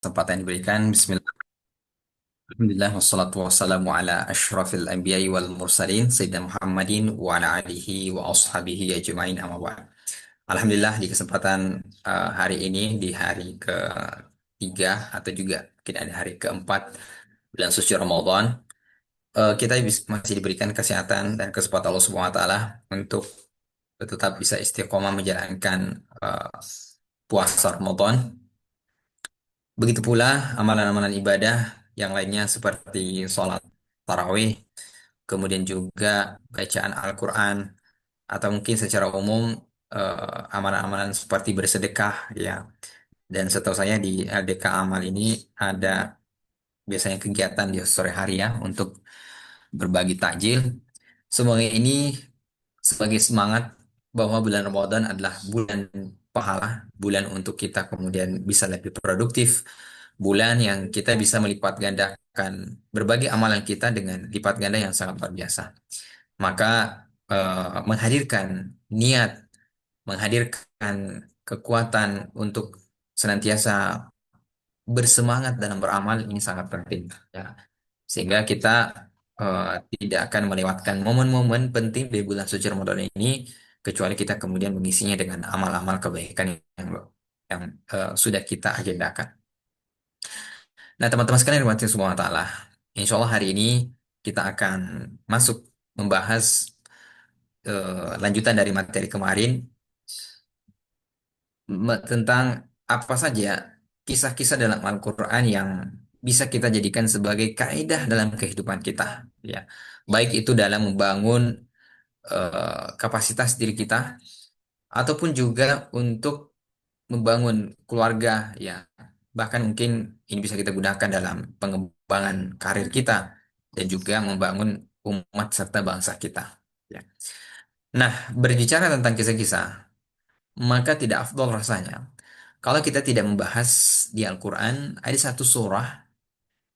Kesempatan yang diberikan. Bismillah. Alhamdulillah wassalatu wassalamu ala asyrafil anbiya'i wal mursalin Sayyidina Muhammadin wa ala alihi wa ashabihi ajma'in amma ba'd. Alhamdulillah di kesempatan hari ini di hari ketiga atau juga mungkin ada hari keempat bulan suci Ramadan, kita masih diberikan kesehatan dan kesempatan Allah Subhanahu wa taala untuk tetap bisa istiqomah menjalankan puasa Ramadan. Begitu pula amalan-amalan ibadah yang lainnya seperti sholat tarawih, kemudian juga bacaan Al-Quran, atau mungkin secara umum amalan-amalan seperti bersedekah, ya. Dan setahu saya di LDK Amal ini ada biasanya kegiatan di sore hari ya untuk berbagi takjil. Semoga ini sebagai semangat bahwa bulan Ramadan adalah bulan pahala, bulan untuk kita kemudian bisa lebih produktif, bulan yang kita bisa melipat gandakan berbagai amalan kita dengan lipat ganda yang sangat luar biasa. Maka menghadirkan niat, menghadirkan kekuatan untuk senantiasa bersemangat dalam beramal ini sangat penting, ya. Sehingga kita tidak akan melewatkan momen-momen penting di bulan suci Ramadan ini kecuali kita kemudian mengisinya dengan amal-amal kebaikan yang sudah kita agendakan. Nah, teman-teman sekalian yang dirahmati subhanahu wa taala, insya Allah hari ini kita akan masuk membahas lanjutan dari materi kemarin tentang apa saja kisah-kisah dalam Al-Quran yang bisa kita jadikan sebagai kaidah dalam kehidupan kita, ya. Baik itu dalam membangun kapasitas diri kita ataupun juga untuk membangun keluarga, ya. Bahkan mungkin ini bisa kita gunakan dalam pengembangan karir kita dan juga membangun umat serta bangsa kita, ya. Nah, berbicara tentang kisah-kisah, maka tidak afdol rasanya kalau kita tidak membahas di Al-Quran ada satu surah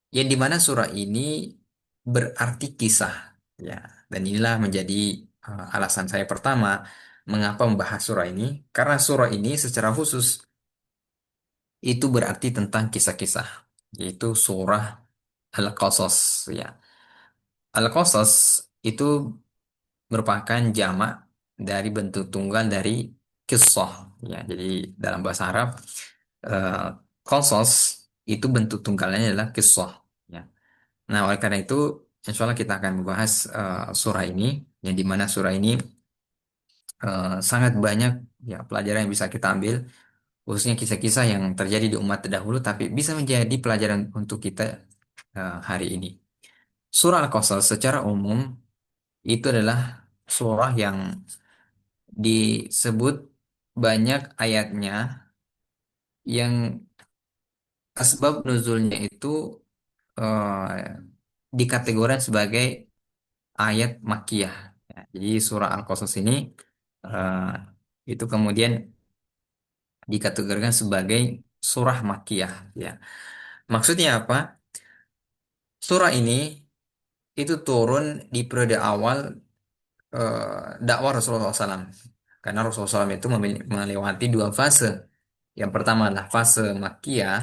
yang dimana surah ini berarti kisah, ya. Dan inilah menjadi alasan saya pertama mengapa membahas surah ini, karena surah ini secara khusus itu berarti tentang kisah-kisah, yaitu surah Al-Qasas, ya. Al-Qasas itu merupakan jamak dari bentuk tunggal dari kisah, ya. Jadi dalam bahasa Arab, eh, qasas itu bentuk tunggalnya adalah kisah, ya. Nah, oleh karena itu, insya Allah kita akan membahas surah ini, yang dimana surah ini sangat banyak, ya, pelajaran yang bisa kita ambil, khususnya kisah-kisah yang terjadi di umat terdahulu, tapi bisa menjadi pelajaran untuk kita hari ini. Surah Al-Qasas secara umum itu adalah surah yang disebut banyak ayatnya yang asbab nuzulnya itu dikategorikan sebagai ayat Makkiyah. Ya, jadi surah Al-Qasas ini eh, itu kemudian dikategorikan sebagai surah Makkiyah, ya. Maksudnya apa? Surah ini itu turun di periode awal dakwah Rasulullah SAW. Karena Rasulullah SAW itu melewati dua fase. Yang pertama adalah fase Makkiyah,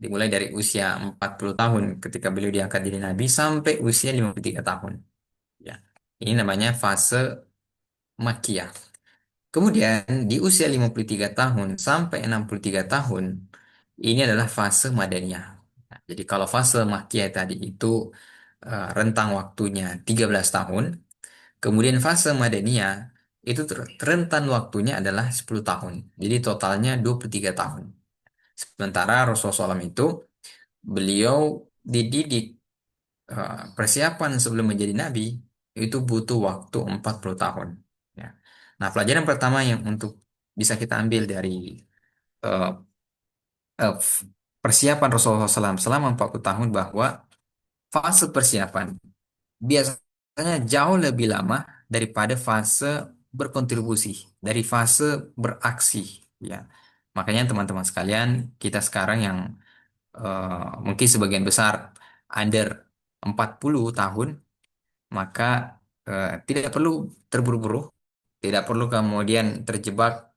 dimulai dari usia 40 tahun ketika beliau diangkat jadi nabi sampai usia 53 tahun. Ya. Ini namanya fase Makkiyah. Kemudian di usia 53 tahun sampai 63 tahun ini adalah fase Madaniyah. Nah, jadi kalau fase Makkiyah tadi itu rentang waktunya 13 tahun, kemudian fase Madaniyah itu rentan waktunya adalah 10 tahun. Jadi totalnya 23 tahun. Sementara Rasulullah SAW itu beliau dididik, persiapan sebelum menjadi nabi itu butuh waktu 40 tahun. Ya. Nah, pelajaran pertama yang untuk bisa kita ambil dari eh, eh, persiapan Rasulullah SAW selama 40 tahun bahwa fase persiapan biasanya jauh lebih lama daripada fase berkontribusi, dari fase beraksi, ya. Makanya teman-teman sekalian, kita sekarang yang mungkin sebagian besar under 40 tahun, maka tidak perlu terburu-buru, tidak perlu kemudian terjebak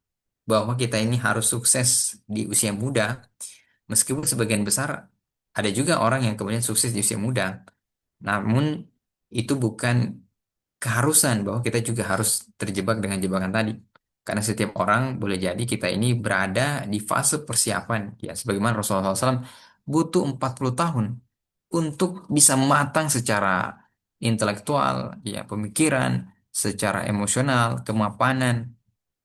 bahwa kita ini harus sukses di usia muda, Meskipun sebagian besar ada juga orang yang kemudian sukses di usia muda, namun itu bukan keharusan bahwa kita juga harus terjebak dengan jebakan tadi. Karena setiap orang boleh jadi kita ini berada di fase persiapan. Ya, sebagaimana Rasulullah SAW butuh 40 tahun untuk bisa matang secara intelektual, ya, pemikiran, secara emosional, kemapanan.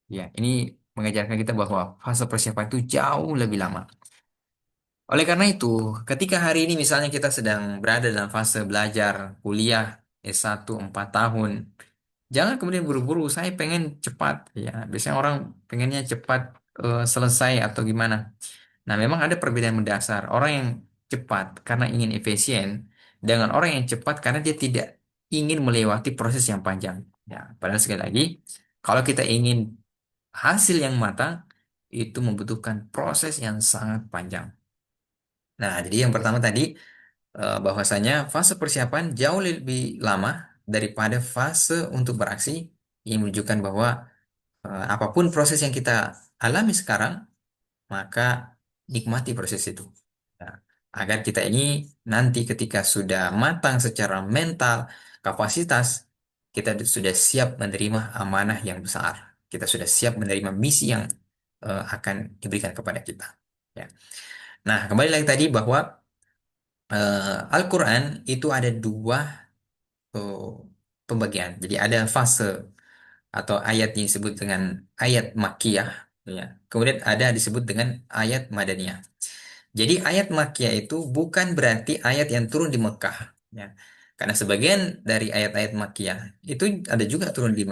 Ya, ini mengajarkan kita bahwa fase persiapan itu jauh lebih lama. Oleh karena itu, ketika hari ini misalnya kita sedang berada dalam fase belajar kuliah S1 4 tahun, jangan kemudian buru-buru, saya pengen cepat. Ya, biasanya orang pengennya cepat selesai atau gimana. Nah, memang ada perbedaan mendasar. Orang yang cepat karena ingin efisien, dengan orang yang cepat karena dia tidak ingin melewati proses yang panjang. Ya, padahal sekali lagi, kalau kita ingin hasil yang matang, itu membutuhkan proses yang sangat panjang. Nah, jadi yang pertama tadi bahwasanya fase persiapan jauh lebih lama daripada fase untuk beraksi, yang menunjukkan bahwa apapun proses yang kita alami sekarang, maka nikmati proses itu. Nah, agar kita ini nanti ketika sudah matang secara mental, kapasitas, kita sudah siap menerima amanah yang besar. Kita sudah siap menerima misi yang akan diberikan kepada kita. Ya. Nah, kembali lagi tadi bahwa Al-Quran itu ada dua eh, pembagian. Jadi ada fase atau ayat yang disebut dengan ayat Makkiyah, ya. Kemudian ada disebut dengan ayat Madaniyah. Jadi ayat Makkiyah itu bukan berarti ayat yang turun di Mekah, ya. Karena sebagian dari ayat-ayat Makkiyah itu ada juga turun di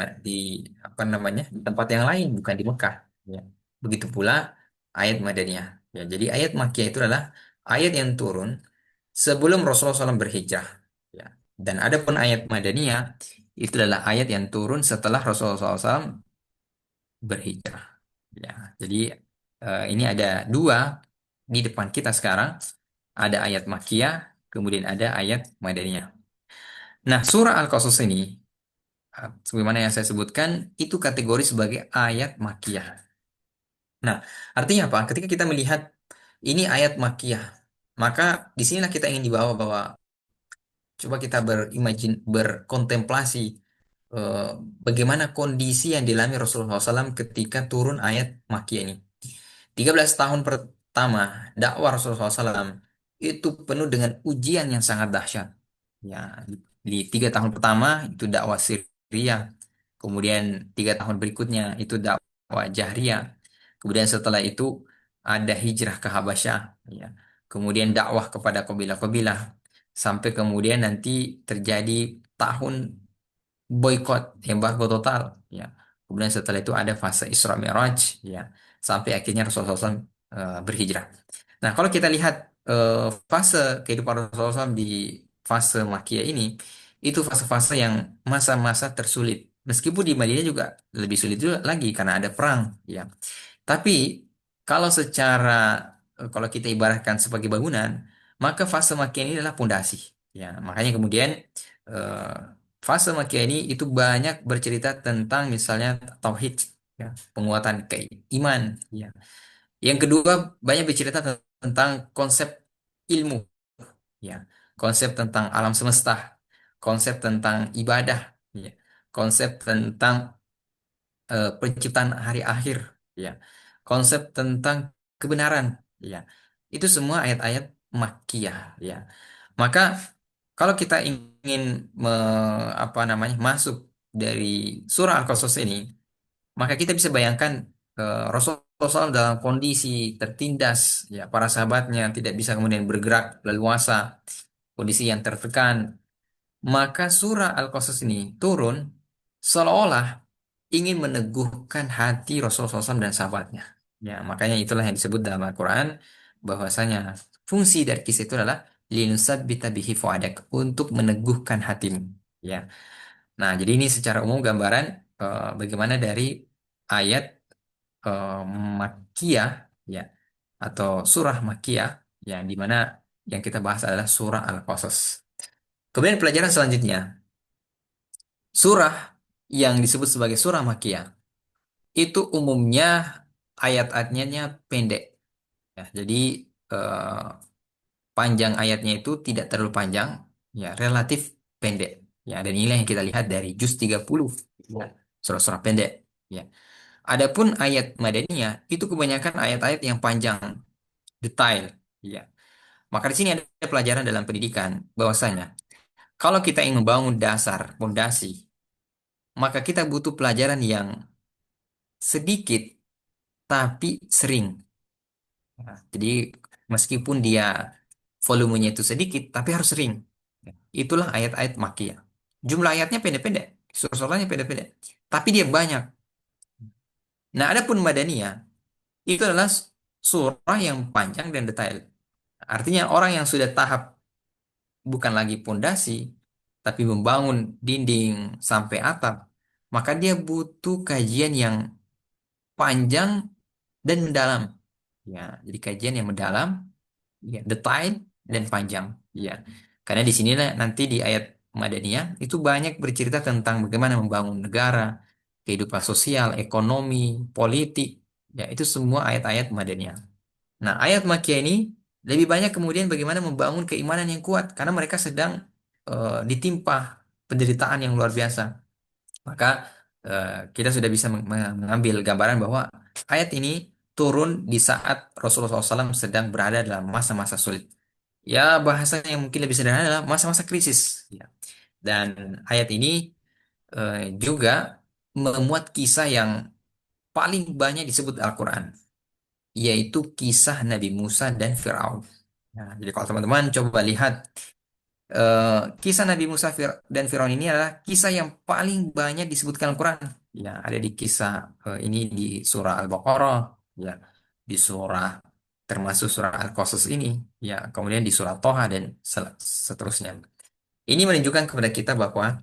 apa namanya, di tempat yang lain, bukan di Mekah, ya. Begitu pula ayat Madaniyah. Ya, jadi ayat Makkiyah itu adalah ayat yang turun sebelum Rasulullah SAW berhijrah. Ya. Dan adapun ayat Madaniyah itu adalah ayat yang turun setelah Rasulullah SAW berhijrah. Ya. Jadi ini ada dua di depan kita sekarang. Ada ayat Makkiyah, kemudian ada ayat Madaniyah. Nah, surah Al-Qasas ini, sebagaimana yang saya sebutkan, itu kategori sebagai ayat Makkiyah. Nah, artinya apa? Ketika kita melihat ini ayat Makkiyah, maka disinilah kita ingin dibawa bahwa coba kita berkontemplasi eh, bagaimana kondisi yang dialami Rasulullah SAW ketika turun ayat Makkiyah ini. 13 tahun pertama dakwah Rasulullah SAW itu penuh dengan ujian yang sangat dahsyat. Ya, di 3 tahun pertama itu dakwah Syria, kemudian 3 tahun berikutnya itu dakwah Jahriyah, kemudian setelah itu ada hijrah ke Habasyah, ya. Kemudian dakwah kepada kabilah-kabilah, sampai kemudian nanti terjadi tahun boykot, embargo total, ya. Kemudian setelah itu ada fase Isra Mi'raj, ya, sampai akhirnya Rasulullah SAW berhijrah. Nah, kalau kita lihat fase kehidupan Rasulullah SAW di fase Makkiyah ini, itu fase-fase yang masa-masa tersulit. Meskipun di Madinah juga lebih sulit juga lagi karena ada perang, ya. Tapi kalau secara kalau kita ibaratkan sebagai bangunan, maka fase Makkiyah ini adalah pondasi. Ya, makanya kemudian eh, fase Makkiyah ini itu banyak bercerita tentang misalnya tauhid, ya, penguatan keiman. Ya. Yang kedua banyak bercerita tentang konsep ilmu, ya, konsep tentang alam semesta, konsep tentang ibadah, ya, konsep tentang penciptaan hari akhir, ya, konsep tentang kebenaran, ya, itu semua ayat-ayat Makkiyah, ya. Maka kalau kita ingin apa namanya masuk dari surah Al-Qasas ini, maka kita bisa bayangkan Rasulullah SAW dalam kondisi tertindas, ya, para sahabatnya tidak bisa kemudian bergerak leluasa, kondisi yang tertekan, maka surah Al-Qasas ini turun seolah-olah ingin meneguhkan hati Rasulullah SAW dan sahabatnya. Ya, makanya itulah yang disebut dalam Al-Quran bahwasanya fungsi dari kisah itu adalah linusabbita bihi fuadak, untuk meneguhkan hatimu. Ya. Nah, jadi ini secara umum gambaran bagaimana dari ayat eh, Makkiyah, ya, atau surah Makkiyah, ya, di mana yang kita bahas adalah surah Al-Qasas. Kemudian pelajaran selanjutnya, surah yang disebut sebagai surah Makkiyah itu umumnya ayat-ayatnya pendek. Ya, jadi eh, panjang ayatnya itu tidak terlalu panjang, ya relatif pendek. Ya, dan inilah yang kita lihat dari juz 30, ya, surah-surah pendek. Ya. Adapun ayat Madaniyah itu kebanyakan ayat-ayat yang panjang, detail. Ya. Maka di sini ada pelajaran dalam pendidikan bahwasanya kalau kita ingin membangun dasar, fondasi, maka kita butuh pelajaran yang sedikit tapi sering. Nah, jadi meskipun dia volumenya itu sedikit, tapi harus sering. Itulah ayat-ayat Makkiyah. Jumlah ayatnya pendek-pendek, surah-surahnya pendek-pendek, tapi dia banyak. Nah, adapun Madaniyah itu adalah surah yang panjang dan detail. Artinya orang yang sudah tahap bukan lagi pondasi, tapi membangun dinding sampai atap, maka dia butuh kajian yang panjang dan mendalam. Ya, jadi kajian yang mendalam, ya, detail dan panjang. Ya, karena di sinilah nanti di ayat Madaniyah itu banyak bercerita tentang bagaimana membangun negara, kehidupan sosial, ekonomi, politik. Ya, itu semua ayat-ayat Madaniyah. Nah, ayat Makkiyah ini lebih banyak kemudian bagaimana membangun keimanan yang kuat karena mereka sedang ditimpa penderitaan yang luar biasa. Maka kita sudah bisa mengambil gambaran bahwa ayat ini turun di saat Rasulullah SAW sedang berada dalam masa-masa sulit. Ya, bahasanya yang mungkin lebih sederhana adalah masa-masa krisis. Ya. Dan ayat ini juga memuat kisah yang paling banyak disebut Al-Quran, yaitu kisah Nabi Musa dan Firaun. Nah, jadi kalau teman-teman coba lihat kisah Nabi Musa dan Firaun ini adalah kisah yang paling banyak disebutkan Al-Quran. Ya, ada di kisah ini di surah Al-Baqarah, ya, di surah termasuk surah Al-Qasas ini, ya, kemudian di surah Toha dan seterusnya. Ini menunjukkan kepada kita bahwa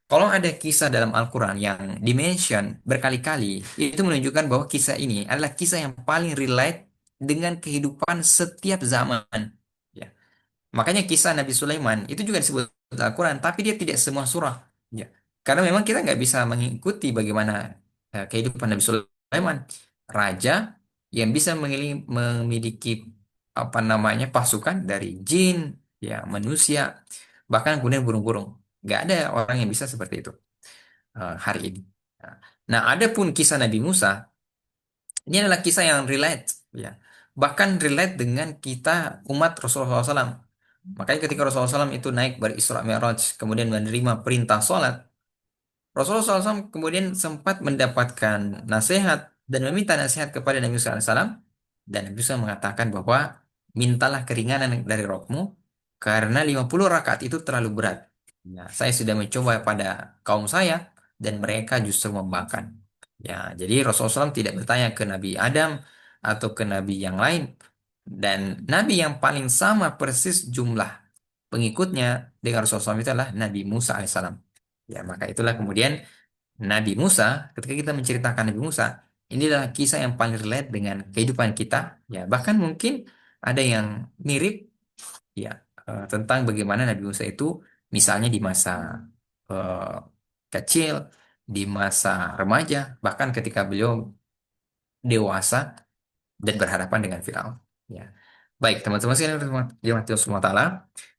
kalau ada kisah dalam Al-Quran yang dimention berkali-kali, itu menunjukkan bahwa kisah ini adalah kisah yang paling relate dengan kehidupan setiap zaman. Ya. Makanya kisah Nabi Sulaiman itu juga disebut Al-Quran, tapi dia tidak semua surah. Ya. Karena memang kita nggak bisa mengikuti bagaimana kehidupan Nabi Sulaiman, raja yang bisa memiliki apa namanya pasukan dari jin, ya manusia, bahkan kemudian burung-burung. Nggak ada orang yang bisa seperti itu hari ini. Nah, adapun kisah Nabi Musa, ini adalah kisah yang relate, ya. Bahkan relate dengan kita umat Rasulullah SAW. Makanya ketika Rasulullah SAW itu naik berisra Mi'raj, kemudian menerima perintah sholat, Rasulullah SAW kemudian sempat mendapatkan nasihat dan meminta nasihat kepada Nabi Musa SAW, dan Nabi Musa mengatakan bahwa mintalah keringanan dari Rabbmu karena 50 rakaat itu terlalu berat. Ya, saya sudah mencoba pada kaum saya dan mereka justru membangkang. Ya, jadi Rasulullah SAW tidak bertanya ke Nabi Adam atau ke Nabi yang lain, dan Nabi yang paling sama persis jumlah pengikutnya dengan Rasulullah SAW itu adalah Nabi Musa alaihissalam. Ya, maka itulah kemudian Nabi Musa, ketika kita menceritakan Nabi Musa, ini adalah kisah yang paling relate dengan kehidupan kita. Ya, bahkan mungkin ada yang mirip, ya, tentang bagaimana Nabi Musa itu misalnya di masa eh, kecil, di masa remaja, bahkan ketika beliau dewasa dan berhadapan dengan Firaun. Ya. Baik, teman-teman sekalian dirahmati Allah Subhanahu wa taala.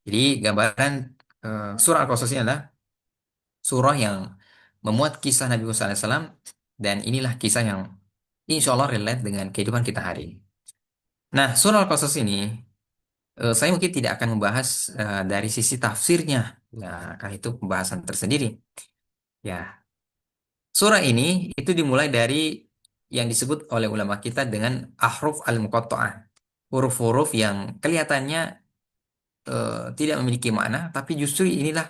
Jadi gambaran surah Al-Qasas ini adalah surah yang memuat kisah Nabi Musa alaihissalam, dan inilah kisah yang insya Allah relate dengan kehidupan kita hari ini. Nah, surah Al-Qasas ini saya mungkin tidak akan membahas dari sisi tafsirnya, nah, karena itu pembahasan tersendiri. Ya, surah ini itu dimulai dari yang disebut oleh ulama kita dengan ahruf al-muqatta'ah, huruf-huruf yang kelihatannya tidak memiliki makna, tapi justru inilah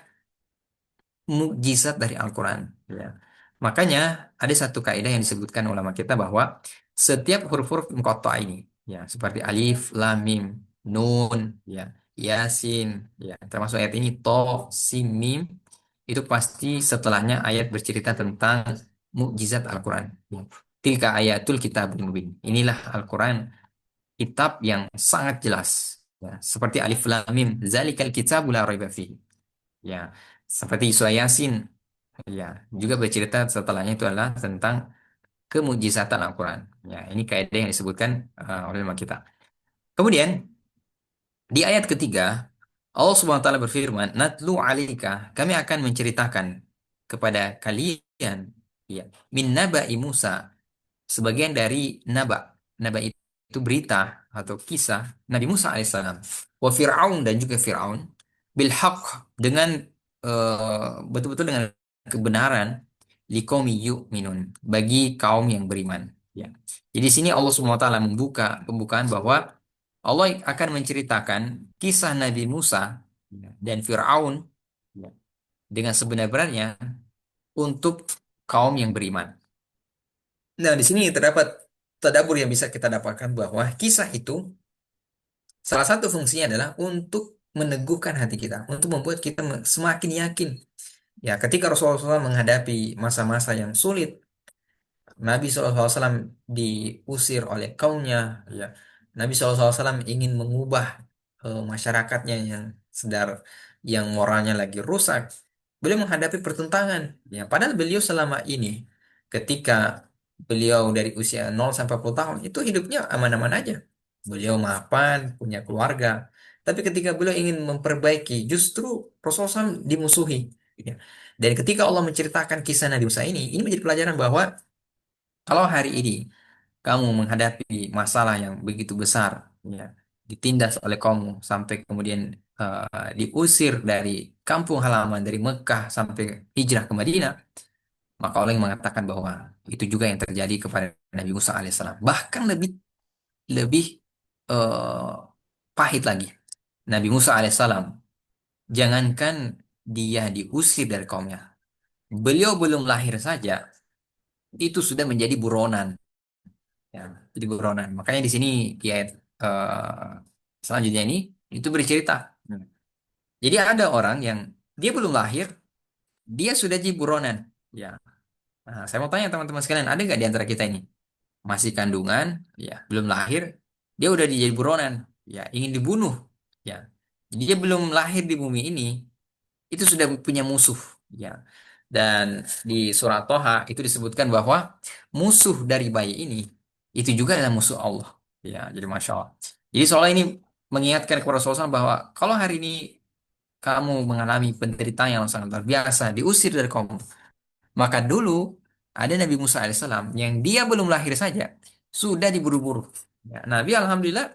mukjizat dari Al-Quran. Ya. Makanya ada satu kaidah yang disebutkan ulama kita bahwa setiap huruf-huruf muqatta'ah ini, ya, seperti alif, lam, mim, nun, ya, yasin, ya, termasuk ayat ini to, sim, mim, itu pasti setelahnya ayat bercerita tentang mukjizat Al-Quran. Ya. Tilka ayatul kitabul mubin. Inilah Al-Quran, kitab yang sangat jelas. Ya. Seperti alif, lam, mim, zalikal kitabul la raiba fihi. Ya, seperti surah Yasin, ya, juga bercerita setelahnya itu adalah tentang kemujizatan Al-Quran. Ya, ini kaidah yang disebutkan oleh ulama kita. Kemudian Di ayat ketiga, Allah Subhanahu wa taala berfirman, "Natlu 'alaika," kami akan menceritakan kepada kalian, ya, min naba'i Musa, sebagian dari naba. Naba itu berita atau kisah Nabi Musa alaihissalam. Wa Fir'aun, dan juga Fir'aun, bil haqq, dengan betul-betul dengan kebenaran, liqaumi yu'minun, bagi kaum yang beriman. Ya. Jadi di sini Allah Subhanahu wa taala membuka pembukaan bahwa Allah akan menceritakan kisah Nabi Musa, ya, dan Fir'aun, ya, dengan sebenar-benarnya untuk kaum yang beriman. Nah, di sini terdapat tadabbur yang bisa kita dapatkan bahwa kisah itu salah satu fungsinya adalah untuk meneguhkan hati kita, untuk membuat kita semakin yakin. Ya, ketika Rasulullah SAW menghadapi masa-masa yang sulit, Nabi SAW diusir oleh kaumnya, ya. Nabi SAW ingin mengubah masyarakatnya yang sedar, yang moralnya lagi rusak. Beliau menghadapi pertentangan. Ya, padahal beliau selama ini, ketika beliau dari usia 0 sampai 40 tahun, itu hidupnya aman-aman aja. Beliau mapan, punya keluarga. Tapi ketika beliau ingin memperbaiki, justru Rasulullah SAW dimusuhi. Ya. Dan ketika Allah menceritakan kisah Nabi Musa ini menjadi pelajaran bahwa kalau hari ini kamu menghadapi masalah yang begitu besar, ya, ditindas oleh kaummu sampai kemudian diusir dari kampung halaman, dari Mekah sampai hijrah ke Madinah, maka Allah yang mengatakan bahwa itu juga yang terjadi kepada Nabi Musa alaihissalam. Bahkan lebih lebih eh, pahit lagi. Nabi Musa alaihissalam, jangankan dia diusir dari kaumnya, beliau belum lahir saja itu sudah menjadi buronan. Ya, jadi buronan. Makanya di sini di ayat selanjutnya ini itu bercerita. Hmm. Jadi ada orang yang dia belum lahir, dia sudah jadi buronan. Ya, nah, saya mau tanya teman-teman sekalian, ada nggak di antara kita ini masih kandungan, ya, belum lahir, dia udah jadi buronan, ya, ingin dibunuh, ya. Jadi dia belum lahir di bumi ini, itu sudah punya musuh, ya. Dan di surat Toha itu disebutkan bahwa musuh dari bayi ini itu juga adalah musuh Allah, ya. Jadi masya Allah. Jadi soal ini mengingatkan kepada Rasulullah SAW bahwa kalau hari ini kamu mengalami penderitaan yang sangat luar biasa, diusir dari kaum, maka dulu ada Nabi Musa alaihissalam yang dia belum lahir saja sudah diburu-buru. Ya, Nabi alhamdulillah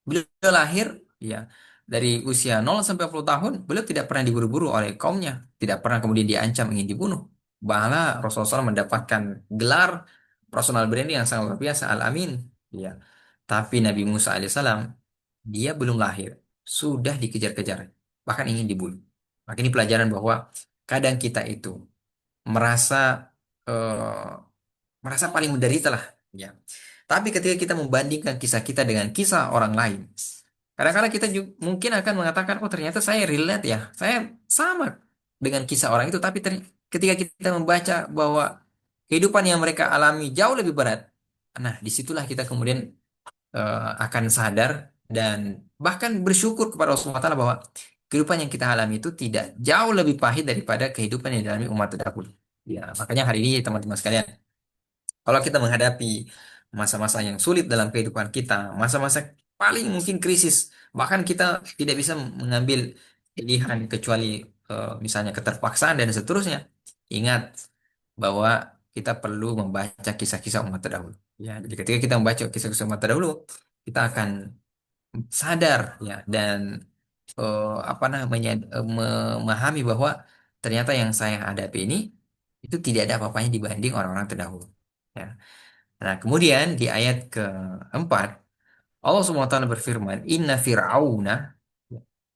beliau lahir, ya, dari usia 0 sampai 40 tahun, beliau tidak pernah diburu-buru oleh kaumnya, tidak pernah kemudian diancam ingin dibunuh. Bahkan Rasulullah SAW mendapatkan gelar personal branding yang sangat luar biasa, Al-Amin. Ya. Tapi Nabi Musa alaihissalam dia belum lahir, sudah dikejar-kejar, bahkan ingin dibunuh. Maka ini pelajaran bahwa kadang kita itu merasa eh, merasa paling menderita lah, ya. Tapi ketika kita membandingkan kisah kita dengan kisah orang lain, kadang-kadang kita juga mungkin akan mengatakan, oh ternyata saya relate ya, saya sama dengan kisah orang itu. Tapi ketika kita membaca bahwa kehidupan yang mereka alami jauh lebih berat, nah disitulah kita kemudian akan sadar dan bahkan bersyukur kepada Allah Subhanahu wa taala bahwa kehidupan yang kita alami itu tidak jauh lebih pahit daripada kehidupan yang dialami umat terdahulu. Ya, makanya hari ini teman-teman sekalian, kalau kita menghadapi masa-masa yang sulit dalam kehidupan kita, masa-masa paling mungkin krisis, bahkan kita tidak bisa mengambil pilihan kecuali misalnya keterpaksaan dan seterusnya. Ingat bahwa kita perlu membaca kisah-kisah umat terdahulu. Ya, jadi ketika kita membaca kisah-kisah umat terdahulu, kita akan sadar, ya, dan apa namanya, memahami bahwa ternyata yang saya hadapi ini itu tidak ada apa-apanya dibanding orang-orang terdahulu. Ya. Nah, kemudian di ayat keempat, Allah SWT berfirman, Inna Fir'auna,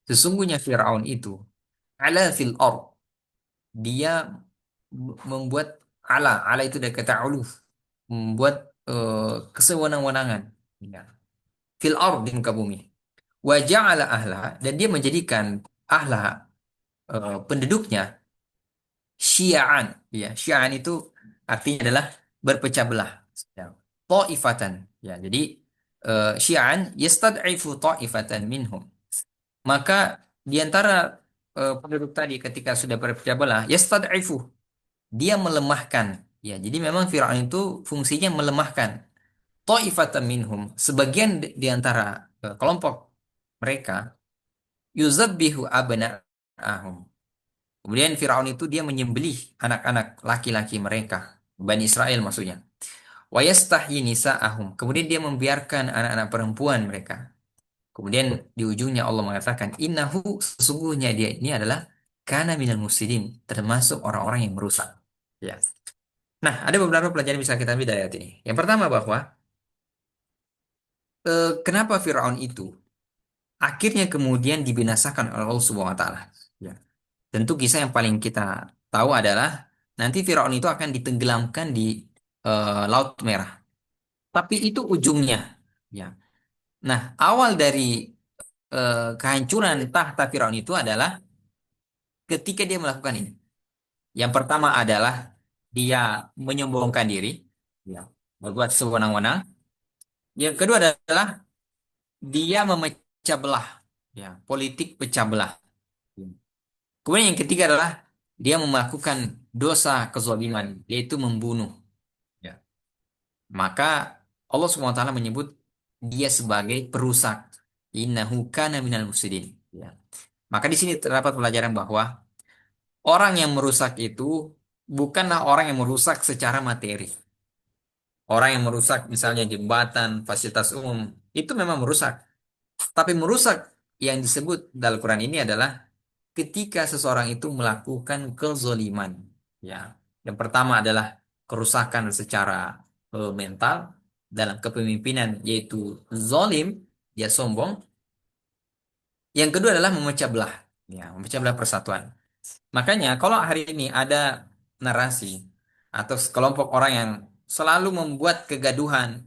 sesungguhnya Fir'aun itu, ala fil ard, dia membuat, ala itu dari kata ulu, membuat kesewenang-wenangan, ya, fil ard, di muka bumi. Wa ja'ala ahla, dan dia menjadikan ahla, penduduknya, syia'an, ya, syia'an itu artinya adalah berpecah belah, ya. Ta'ifatan, ya, jadi syi'an yastad'ifu ta'ifatan minhum, maka di antara penduduk tadi ketika sudah berpecah belah, yastad'ifu, dia melemahkan, ya, jadi memang Firaun itu fungsinya melemahkan ta'ifatan minhum, sebagian di antara kelompok mereka, yuzabbihu abna'ahum. Kemudian Firaun itu dia menyembelih anak-anak laki-laki mereka, Bani Israel maksudnya. Wa yastahyi nisa'ahum. Kemudian dia membiarkan anak-anak perempuan mereka. Kemudian di ujungnya Allah mengatakan, innahu, sesungguhnya dia ini adalah kana minal mufsidin, termasuk orang-orang yang merusak. Ya. Nah, ada beberapa pelajaran yang bisa kita ambil dari ayat ini. Yang pertama bahwa kenapa Firaun itu akhirnya kemudian dibinasakan oleh Allah Subhanahu wa taala. Ya. Tentu kisah yang paling kita tahu adalah nanti Firaun itu akan ditenggelamkan di Laut Merah. Tapi itu ujungnya. Ya. Nah, awal dari kehancuran tahta Firaun itu adalah ketika dia melakukan ini. Yang pertama adalah dia menyombongkan diri, ya, berbuat sewenang-wenang. Yang kedua adalah dia memecah belah, ya, politik pecah belah. Kemudian yang ketiga adalah dia melakukan dosa kezaliman, yaitu membunuh. Ya. Maka Allah SWT menyebut dia sebagai perusak. Innahu kana minal mufsidin. Ya. Maka di sini terdapat pelajaran bahwa orang yang merusak itu bukanlah orang yang merusak secara materi. Orang yang merusak misalnya jembatan, fasilitas umum, itu memang merusak. Tapi merusak yang disebut dalam Quran ini adalah ketika seseorang itu melakukan kezoliman. Ya, yang pertama adalah kerusakan secara mental dalam kepemimpinan, yaitu zolim, dia sombong. Yang kedua adalah memecah belah, ya, memecah belah persatuan. Makanya kalau hari ini ada narasi atau sekelompok orang yang selalu membuat kegaduhan,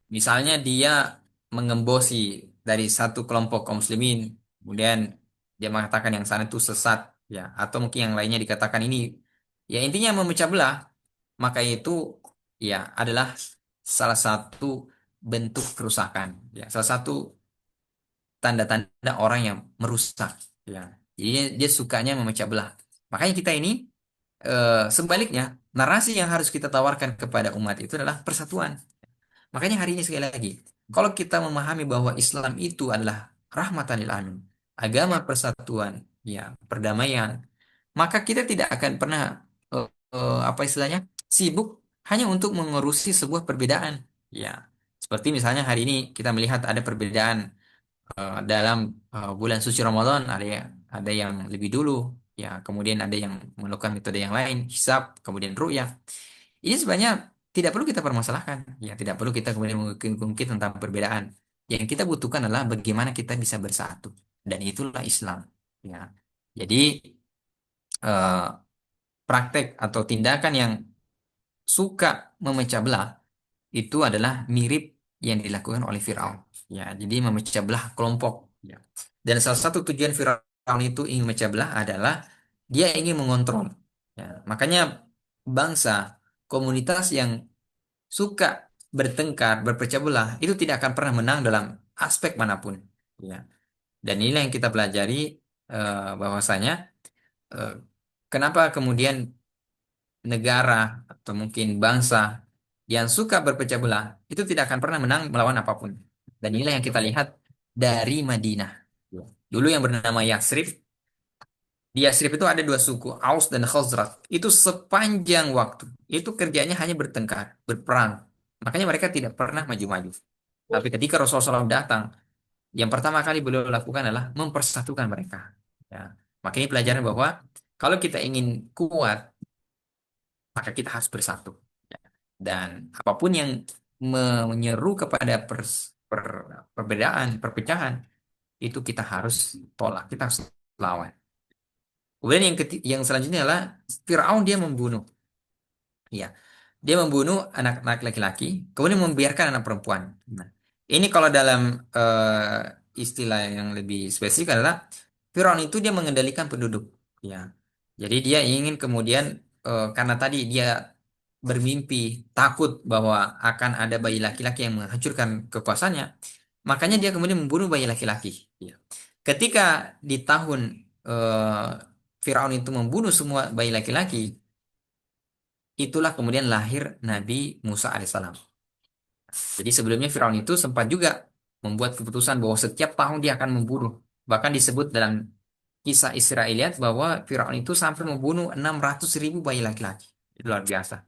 misalnya dia mengembosi dari satu kelompok kaum muslimin, kemudian dia mengatakan yang sana itu sesat, ya, atau mungkin yang lainnya dikatakan ini, ya intinya memecah belah, maka itu ya adalah salah satu bentuk kerusakan, ya, salah satu tanda-tanda orang yang merusak, ya. Jadi dia sukanya memecah belah. Makanya kita ini sebaliknya narasi yang harus kita tawarkan kepada umat itu adalah persatuan. Makanya hari ini sekali lagi, kalau kita memahami bahwa Islam itu adalah rahmatan lil alamin, agama persatuan, ya, perdamaian, maka kita tidak akan pernah apa istilahnya sibuk hanya untuk mengurusi sebuah perbedaan. Ya, seperti misalnya hari ini kita melihat ada perbedaan dalam bulan suci Ramadan, ada yang lebih dulu, ya, kemudian ada yang melakukan metode yang lain, hisab, kemudian ru'yah. Ini sebenarnya tidak perlu kita permasalahkan, ya, tidak perlu kita kemudian mengungkit tentang perbedaan. Yang kita butuhkan adalah bagaimana kita bisa bersatu, dan itulah Islam, ya. Jadi eh, praktek atau tindakan yang suka memecah belah itu adalah mirip yang dilakukan oleh Firaun. Ya, jadi memecah belah kelompok. Ya. Dan salah satu tujuan Firaun itu ingin memecah belah adalah dia ingin mengontrol. Ya, makanya bangsa, komunitas yang suka bertengkar, berpecah belah, itu tidak akan pernah menang dalam aspek manapun. Ya. Dan inilah yang kita pelajari bahwasanya eh, kenapa kemudian negara atau mungkin bangsa yang suka berpecah belah itu tidak akan pernah menang melawan apapun. Dan inilah yang kita lihat dari Madinah. Dulu yang bernama Yatsrib, di Yatsrib itu ada dua suku, Aus dan Khazraj. Itu sepanjang waktu, itu kerjanya hanya bertengkar, berperang. Makanya mereka tidak pernah maju-maju. Tapi ketika Rasulullah SAW datang, yang pertama kali beliau lakukan adalah mempersatukan mereka. Ya. Makanya pelajaran bahwa kalau kita ingin kuat, maka kita harus bersatu. Ya. Dan apapun yang menyeru kepada perbedaan, perpecahan, itu kita harus tolak, kita harus lawan. Kemudian yang selanjutnya adalah Firaun dia membunuh. Ya, dia membunuh anak-anak laki-laki, kemudian membiarkan anak perempuan. Nah, ini kalau dalam istilah yang lebih spesifik adalah Firaun itu dia mengendalikan penduduk. Ya, jadi dia ingin kemudian karena tadi dia bermimpi takut bahwa akan ada bayi laki-laki yang menghancurkan kekuasaannya, makanya dia kemudian membunuh bayi laki-laki. Ya. Ketika di tahun eh, Firaun itu membunuh semua bayi laki-laki, itulah kemudian lahir Nabi Musa alaihissalam. Jadi sebelumnya Firaun itu sempat juga membuat keputusan bahwa setiap tahun dia akan membunuh. Bahkan disebut dalam kisah Israeliat bahwa Firaun itu sampai membunuh 600.000 bayi laki-laki. Itu luar biasa.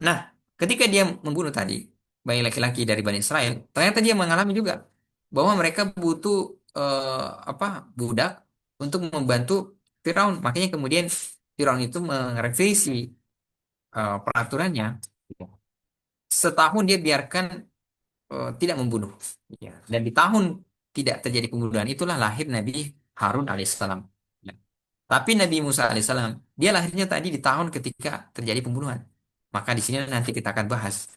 Nah, ketika dia membunuh tadi bayi laki-laki dari Bani Israel, ternyata dia mengalami juga bahwa mereka butuh apa budak untuk membantu Firaun. Makanya kemudian Firaun itu merevisi peraturannya. Setahun dia biarkan tidak membunuh. Ya. Dan di tahun tidak terjadi pembunuhan itulah lahir Nabi Harun alaihissalam. Ya. Tapi Nabi Musa alaihissalam dia lahirnya tadi di tahun ketika terjadi pembunuhan. Maka di sini nanti kita akan bahas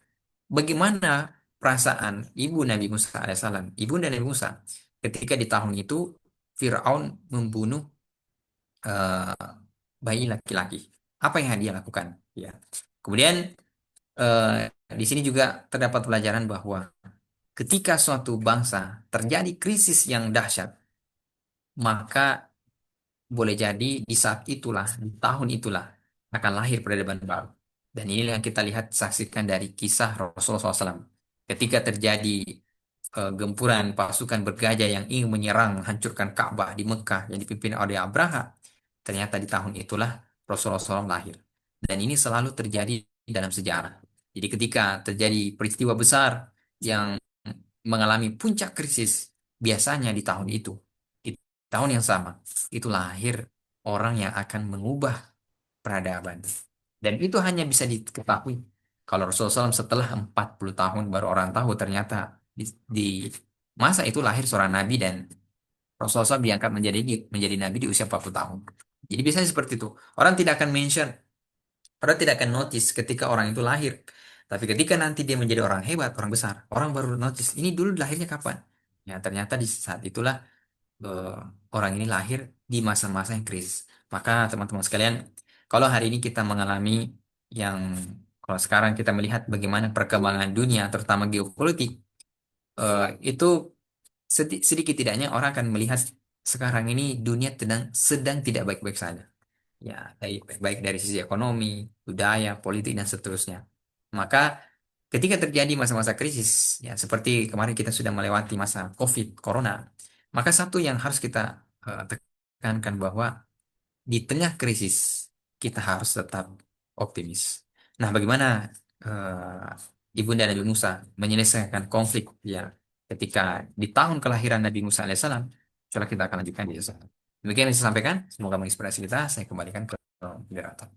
bagaimana perasaan ibu Nabi Musa alaihissalam, ibu dan Nabi Musa ketika di tahun itu Firaun membunuh eh, bayi laki-laki. Apa yang dia lakukan? Ya. Kemudian eh, di sini juga terdapat pelajaran bahwa ketika suatu bangsa terjadi krisis yang dahsyat, maka boleh jadi di saat itulah, di tahun itulah akan lahir peradaban baru. Dan ini yang kita lihat saksikan dari kisah Rasulullah SAW. Ketika terjadi gempuran pasukan bergajah yang ingin menyerang, menghancurkan Ka'bah di Mekah yang dipimpin oleh Abraha, ternyata di tahun itulah Rasulullah SAW lahir. Dan ini selalu terjadi dalam sejarah. Jadi ketika terjadi peristiwa besar yang mengalami puncak krisis, biasanya di tahun itu, di tahun yang sama, itu lahir orang yang akan mengubah peradaban. Dan itu hanya bisa diketahui kalau Rasulullah SAW setelah 40 tahun baru orang tahu ternyata di masa itu lahir seorang nabi dan Rasulullah SAW diangkat menjadi nabi di usia 40 tahun. Jadi biasanya seperti itu. Orang tidak akan mention, orang tidak akan notice ketika orang itu lahir. Tapi ketika nanti dia menjadi orang hebat, orang besar, orang baru notice, ini dulu lahirnya kapan? Ya, ternyata di saat itulah eh, orang ini lahir di masa-masa yang krisis. Maka teman-teman sekalian, kalau hari ini kita mengalami yang kalau sekarang kita melihat bagaimana perkembangan dunia, terutama geopolitik, itu sedikit tidaknya orang akan melihat sekarang ini dunia sedang tidak baik-baik saja. Ya, baik dari sisi ekonomi, budaya, politik dan seterusnya. Maka ketika terjadi masa-masa krisis, ya seperti kemarin kita sudah melewati masa COVID, Corona, maka satu yang harus kita tekankan bahwa di tengah krisis kita harus tetap optimis. Nah, bagaimana Ibunda Nabi Musa menyelesaikan konflik ya ketika di tahun kelahiran Nabi Musa alaihissalam? Coba kita akan lanjutkan di sana. Demikian yang saya sampaikan. Semoga menginspirasi kita. Saya kembalikan ke moderator.